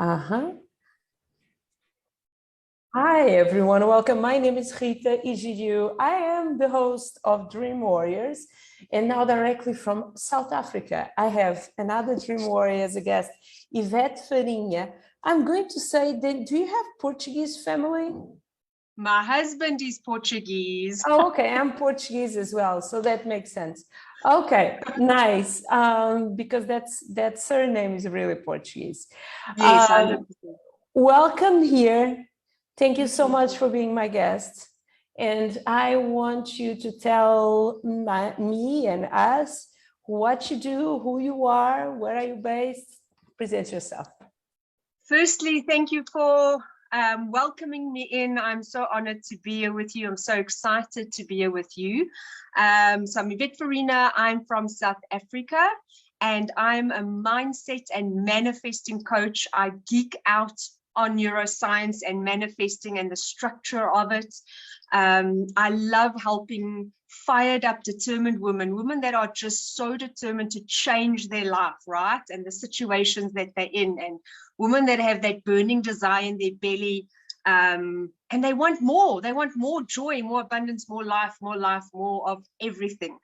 Uh-huh. Hi, everyone. Welcome. My name is Rita Igirio. I am the host of Dream Warriors. And now directly from South Africa, I have another Dream Warrior as a guest, Yvette Farinha. I'm going to say, that, do you have Portuguese family? My husband is Portuguese. Oh, okay. I'm Portuguese as well, so that makes sense. Okay, nice. Because that surname is really Portuguese. Yes, 100%. Welcome here. Thank you so much for being my guest. And I want you to tell me and us what you do, who you are, where are you based? Present yourself. Firstly, thank you for welcoming me in. I'm so honored to be here with you. I'm so excited to be here with you. So I'm Yvette Farinha. I'm from South Africa, and I'm a mindset and manifesting coach. I geek out on neuroscience and manifesting and the structure of it. I love helping fired up, determined women that are just so determined to change their life, right? And the situations that they're in, and women that have that burning desire in their belly, and they want more joy, more abundance, more life, more of everything.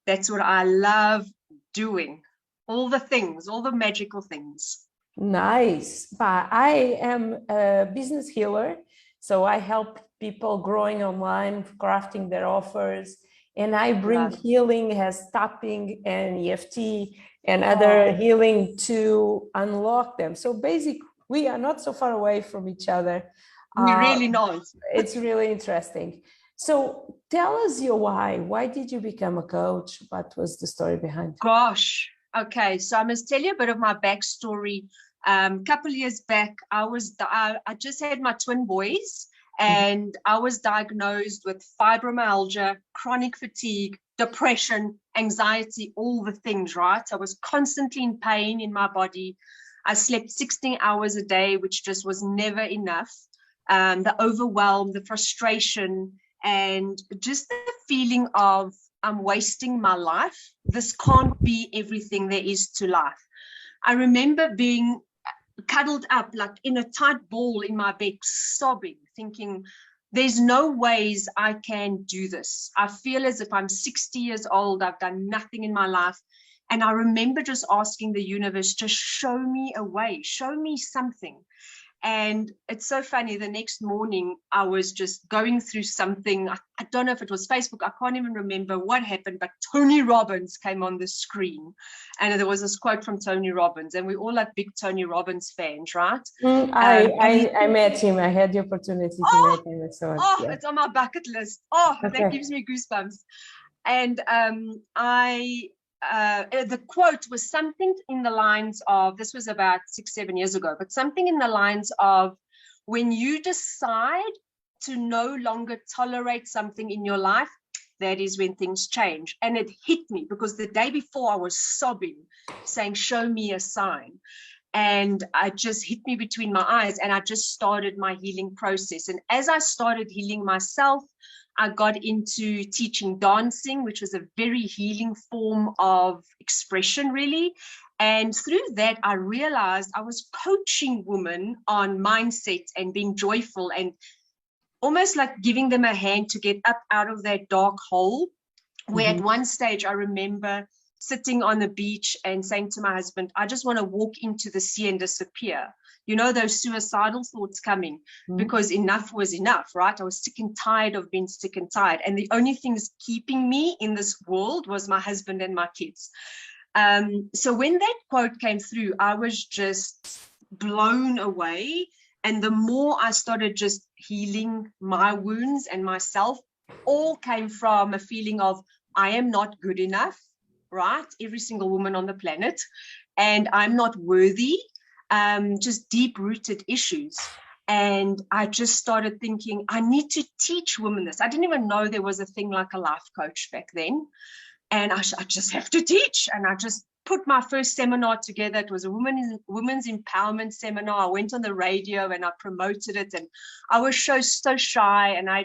That's what I love doing. All the things, all the magical things. Nice. But I am a business healer, so I help people growing online, crafting their offers, and I bring healing as tapping and EFT and other healing to unlock them. So basically, we are not so far away from each other. We really not. It's really interesting. So tell us your why. Why did you become a coach? What was the story behind it? Gosh. Okay, so I must tell you a bit of my backstory. Couple of years back, I just had my twin boys, and I was diagnosed with fibromyalgia, chronic fatigue, depression, anxiety, all the things, right? I was constantly in pain in my body. I slept 16 hours a day, which just was never enough. The overwhelm, the frustration, and just the feeling of I'm wasting my life. This can't be everything there is to life. I remember being cuddled up like in a tight ball in my bed, sobbing, thinking, there's no ways I can do this. I feel as if I'm 60 years old. I've done nothing in my life. And I remember just asking the universe to show me a way, show me something. And it's so funny, the next morning I was just going through something. I don't know if it was Facebook. I can't even remember what happened, but Tony Robbins came on the screen. And there was this quote from Tony Robbins, and we're all like big Tony Robbins fans, right? I met him. I had the opportunity to meet him. So, It's on my bucket list. That gives me goosebumps. And the quote was something in the lines of, this was about 6-7 years ago, but something in the lines of, when you decide to no longer tolerate something in your life, that is when things change. And it hit me because the day before I was sobbing, saying, show me a sign. And it just hit me between my eyes, and I just started my healing process. And as I started healing myself, I got into teaching dancing, which was a very healing form of expression, really. And through that, I realized I was coaching women on mindset and being joyful, and almost like giving them a hand to get up out of that dark hole. Where at one stage, I remember sitting on the beach and saying to my husband, I just want to walk into the sea and disappear. You know, those suicidal thoughts coming, because enough was enough, right? I was sick and tired of being sick and tired. And the only things keeping me in this world was my husband and my kids. So when that quote came through, I was just blown away. And the more I started just healing my wounds and myself, all came from a feeling of, I am not good enough, right? Every single woman on the planet. And I'm not worthy. Just deep-rooted issues. And I just started thinking, I need to teach women this. I didn't even know there was a thing like a life coach back then. And I just have to teach. And I just put my first seminar together. It was a women's empowerment seminar. I went on the radio and I promoted it. And I was so shy, and I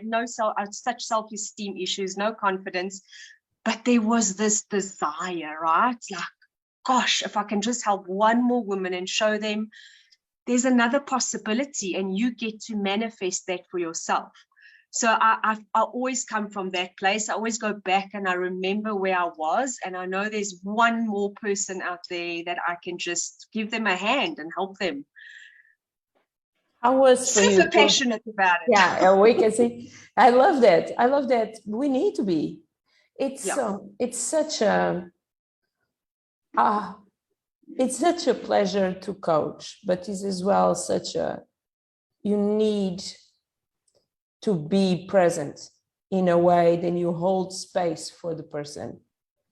had such self-esteem issues, no confidence. But there was this desire, right? Like, gosh, if I can just help one more woman and show them there's another possibility, and you get to manifest that for yourself. So I always come from that place. I always go back and I remember where I was, and I know there's one more person out there that I can just give them a hand and help them. I was super passionate about it. Yeah, we can see. I love that. I love that. We need to be. It's such a it's such a pleasure to coach, but it's as well such a, you need to be present in a way that you hold space for the person.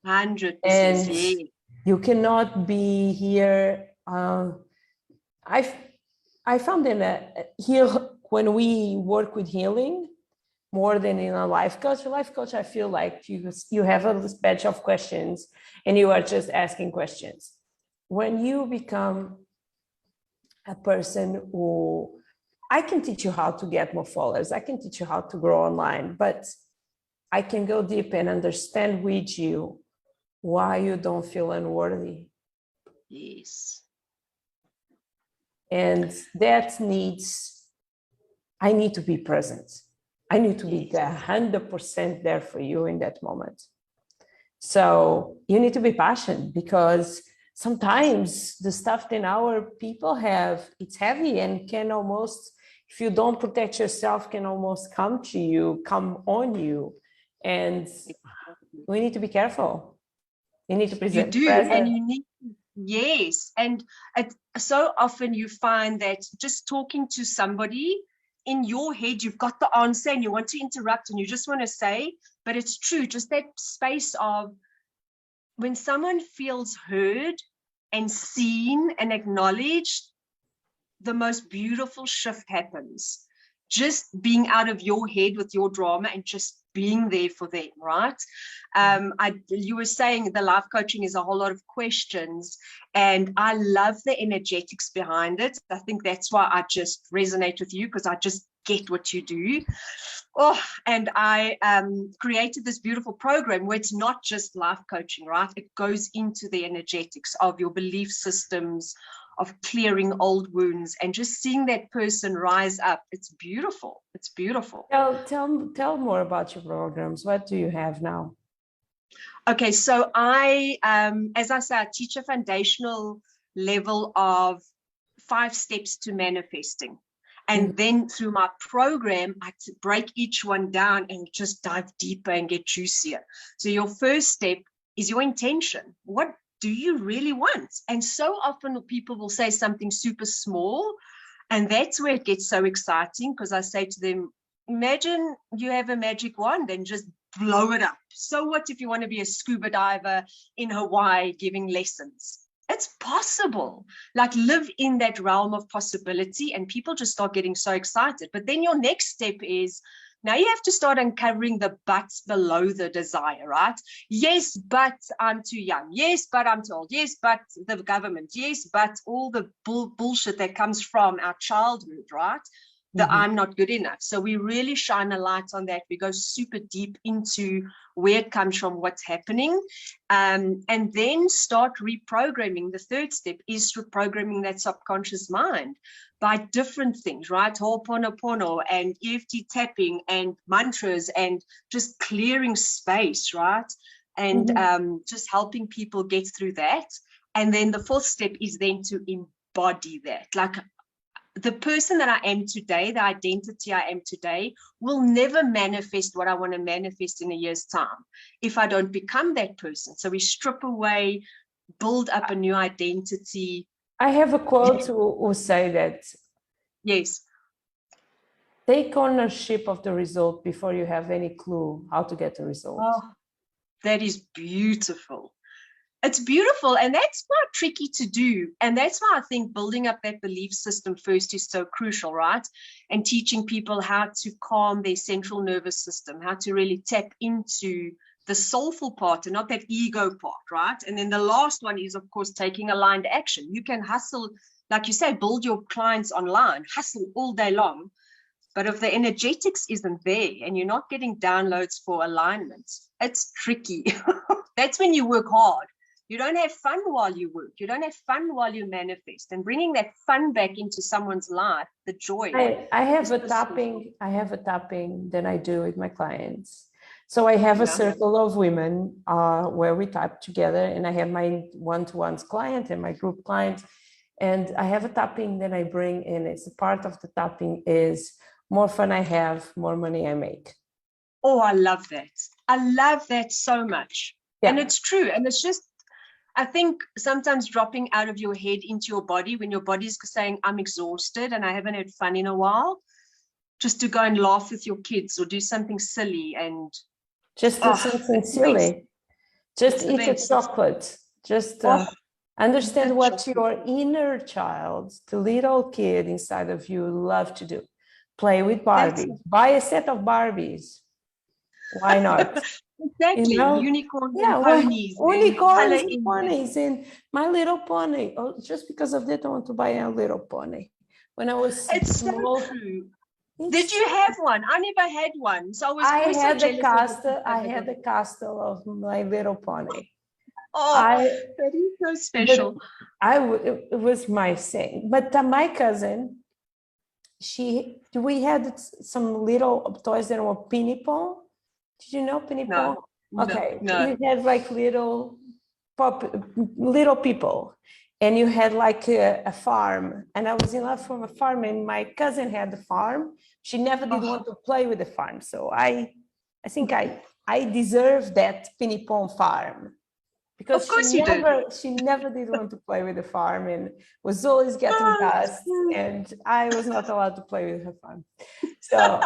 100%. And yeah. You cannot be here. I found that here, when we work with healing, more than in a life coach, I feel like you have a batch of questions and you are just asking questions. When you become a person who, I can teach you how to get more followers, I can teach you how to grow online, but I can go deep and understand with you why you don't feel unworthy. Yes. And that needs, I need to be present. I need to be there, 100% there for you in that moment. So you need to be passionate, because sometimes the stuff that our people have, it's heavy and can almost, if you don't protect yourself, can almost come to you, come on you. And we need to be careful. You need to present. You do, and you need, yes. And so often you find that just talking to somebody, in your head, you've got the answer and you want to interrupt and you just want to say, but it's true, just that space of when someone feels heard and seen and acknowledged, the most beautiful shift happens. Just being out of your head with your drama and just being there for them, right? You were saying the life coaching is a whole lot of questions, and I love the energetics behind it. I think that's why I just resonate with you, because I just get what you do. Oh, and I created this beautiful program where it's not just life coaching, right? It goes into the energetics of your belief systems, of clearing old wounds, and just seeing that person rise up. It's beautiful. It's beautiful. Tell more about your programs. What do you have now? Okay, so I, as I said, I teach a foundational level of 5 steps to manifesting. And then through my program, I break each one down and just dive deeper and get juicier. So your first step is your intention. What do you really want? And so often people will say something super small, and that's where it gets so exciting, because I say to them, imagine you have a magic wand and just blow it up. So what if you want to be a scuba diver in Hawaii giving lessons? It's possible. Like, live in that realm of possibility, and people just start getting so excited. But then your next step is, now you have to start uncovering the buts below the desire, right? Yes, but I'm too young. Yes, but I'm too old. Yes, but the government. Yes, but all the bullshit that comes from our childhood, right? That I'm not good enough. So we really shine a light on that. We go super deep into where it comes from, what's happening, and then start reprogramming. The third step is reprogramming that subconscious mind by different things, right? Ho'oponopono and EFT tapping and mantras and just clearing space, right? And just helping people get through that. And then the fourth step is then to embody that. Like, the person that I am today, the identity I am today, will never manifest what I want to manifest in a year's time if I don't become that person. So we strip away, build up a new identity. I have a quote who say that. Yes. Take ownership of the result before you have any clue how to get the result. Oh, that is beautiful. It's beautiful, and that's quite tricky to do. And that's why I think building up that belief system first is so crucial, right? And teaching people how to calm their central nervous system, how to really tap into the soulful part and not that ego part, right? And then the last one is, of course, taking aligned action. You can hustle, like you say, build your clients online, hustle all day long. But if the energetics isn't there and you're not getting downloads for alignment, it's tricky. That's when you work hard. You don't have fun while you work. You don't have fun while you manifest. And bringing that fun back into someone's life, the joy. I have a tapping that I do with my clients. So I have a circle of women where we tap together, and I have my one-to-ones client and my group clients. And I have a tapping that I bring in. It's a part of the tapping is more fun I have, more money I make. Oh, I love that. I love that so much. Yeah. And it's true. And it's just, I think sometimes dropping out of your head into your body when your body's saying, I'm exhausted and I haven't had fun in a while, just to go and laugh with your kids or do something silly and just do something silly. Just eat a chocolate. Just understand what your inner child, the little kid inside of you, love to do. Play with Barbies. Buy a set of Barbies. Why not? Exactly. You know? Unicorns and ponies. Unicorns and ponies and My Little Pony. Oh, just because of that, I want to buy a little pony. When I was small. So true. Did you have one? I never had one. So I had the castle of My Little Pony. Oh, that is so special. It was my thing. But my cousin, we had some little toys that were Pinny Pong. Did you know Pinny Pong? Okay. No. You had like little people, and you had like a farm. And I was in love with a farm, and my cousin had the farm. She never did want to play with the farm. So I think I deserve that Pinny Pong farm. Because of course she never did want to play with the farm and was always getting dust, and I was not allowed to play with her farm. So,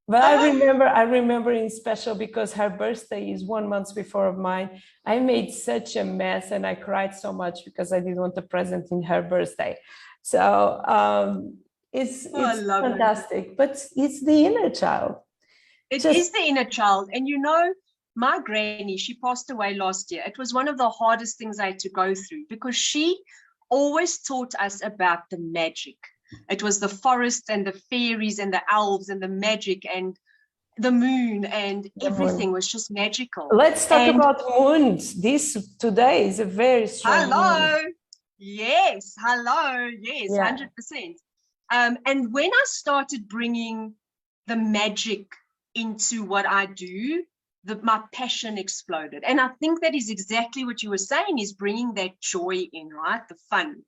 but I remember in special because her birthday is 1 month before mine. I made such a mess and I cried so much because I didn't want a present in her birthday. So it's fantastic, but it's the inner child. It is the inner child, and you know. My granny, she passed away last year. It was one of the hardest things I had to go through because she always taught us about the magic. It was the forest and the fairies and the elves and the magic and the moon and everything was just magical. Let's talk about moons. This today is a very strong moon. Yes, 100%. And when I started bringing the magic into what I do, my passion exploded. And I think that is exactly what you were saying, is bringing that joy in, right? The fun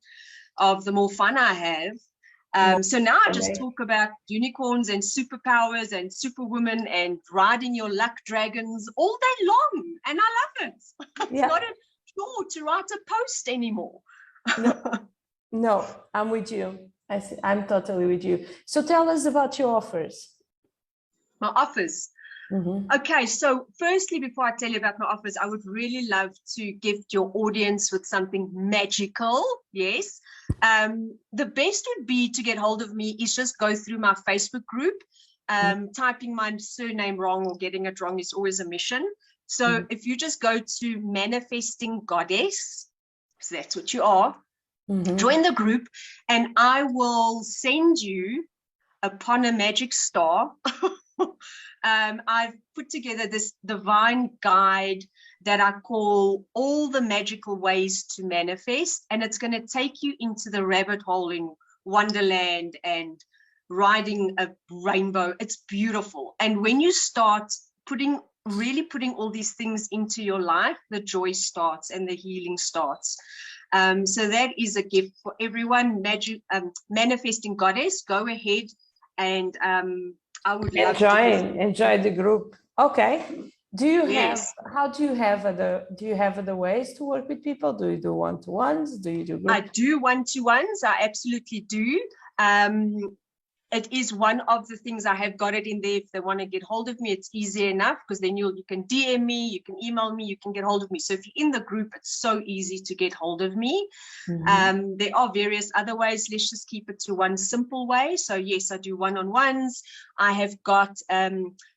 of the more fun I have. So now I just talk about unicorns and superpowers and superwomen and riding your luck dragons all day long. And I love it. It's not a chore to write a post anymore. No, I'm with you. I'm totally with you. So tell us about your offers. My offers. Mm-hmm. Okay, so firstly, before I tell you about my offers, I would really love to gift your audience with something magical. Yes. The best would be to get hold of me is just go through my Facebook group. Typing my surname wrong or getting it wrong is always a mission. So if you just go to Manifesting Goddess, so that's what you are, join the group, and I will send you upon a magic star. I've put together this divine guide that I call All the Magical Ways to Manifest, and it's going to take you into the rabbit hole in Wonderland and riding a rainbow. It's beautiful. And when you start really putting all these things into your life, the joy starts and the healing starts. So that is a gift for everyone. Manifesting Goddess, go ahead and I would love to enjoy the group. Okay. Do you have other ways to work with people? Do you do one-to-ones? Do you do groups? I do one-to-ones. I absolutely do. It is one of the things I have got it in there. If they want to get hold of me, it's easy enough because then you can DM me, you can email me, you can get hold of me. So if you're in the group, it's so easy to get hold of me. There are various other ways. Let's just keep it to one simple way. So yes, I do one-on-ones. I have got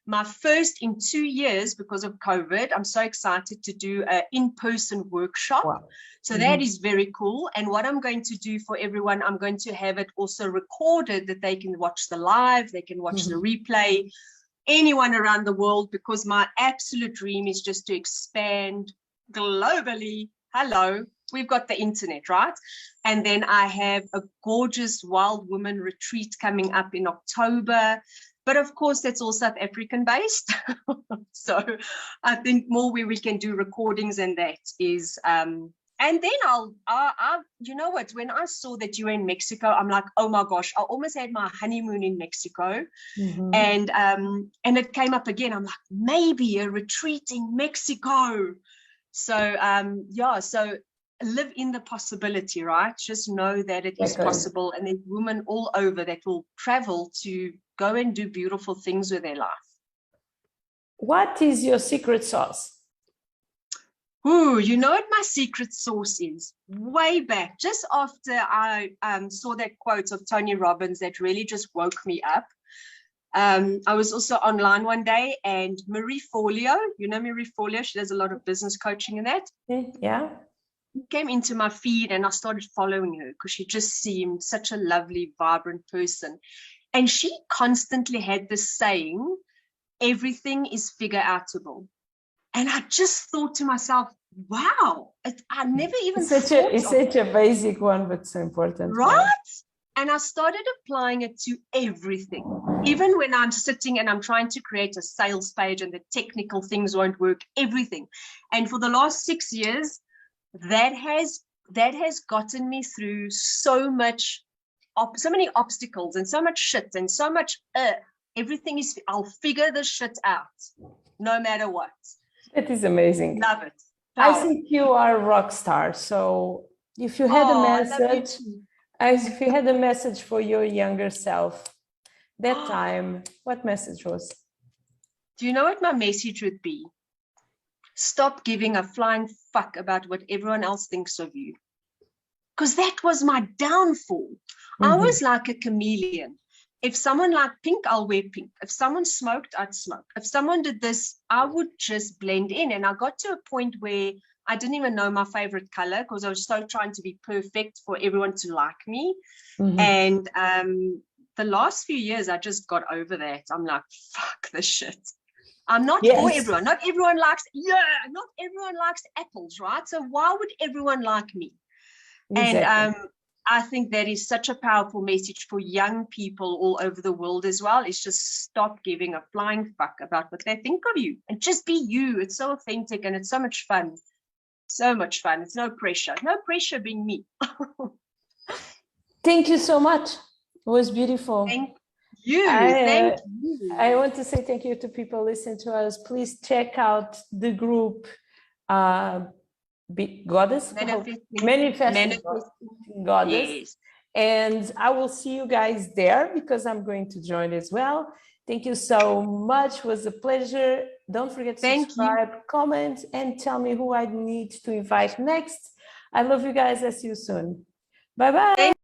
my first in 2 years because of COVID. I'm so excited to do an in-person workshop. Wow. So that is very cool. And what I'm going to do for everyone, I'm going to have it also recorded that they can watch the live, they can watch the replay, anyone around the world, because my absolute dream is just to expand globally hello, we've got the internet, right? And then I have a gorgeous wild woman retreat coming up in October. But of course, that's all South African based. So I think more where we can do recordings, and that is, and then I'll you know what, when I saw that you were in Mexico, I'm like, oh my gosh, I almost had my honeymoon in Mexico. And it came up again. I'm like, maybe a retreat in Mexico. So yeah, so live in the possibility, right? Just know that it is possible, and there's women all over that will travel to go and do beautiful things with their life. What is your secret sauce? Ooh, you know what my secret sauce is? Way back, just after I saw that quote of Tony Robbins that really just woke me up. I was also online one day, and Marie Forleo, you know Marie Forleo, she does a lot of business coaching and that. Yeah. Came into my feed, and I started following her because she just seemed such a lovely, vibrant person. And she constantly had this saying, everything is figure outable. And I just thought to myself, wow, I never even it's such a basic one, but so important. Right? And I started applying it to everything. Even when I'm sitting and I'm trying to create a sales page and the technical things won't work, everything. And for the last 6 years, that has gotten me through so many obstacles and so much shit and so much everything is, I'll figure this shit out no matter what. It is amazing. Love it. I think you are a rock star. So if you had a message, if you had a message for your younger self that time, what message was? Do you know what my message would be? Stop giving a flying fuck about what everyone else thinks of you. Because that was my downfall. I was like a chameleon. If someone liked pink, I'll wear pink. If someone smoked, I'd smoke. If someone did this, I would just blend in. And I got to a point where I didn't even know my favorite color because I was so trying to be perfect for everyone to like me. And the last few years, I just got over that. I'm like, fuck this shit. I'm not for everyone. Not everyone likes apples, right? So why would everyone like me? Exactly. And I think that is such a powerful message for young people all over the world as well. It's just stop giving a flying fuck about what they think of you and just be you. It's so authentic and it's so much fun. So much fun. It's no pressure. No pressure being me. Thank you so much. It was beautiful. Thank you. Thank you. I want to say thank you to people listening to us. Please check out the group Goddess, Manifesting Goddess. Yes. And I will see you guys there because I'm going to join as well. Thank you so much. It was a pleasure. Don't forget to subscribe, comment, and tell me who I need to invite next. I love you guys. I'll see you soon. Bye-bye.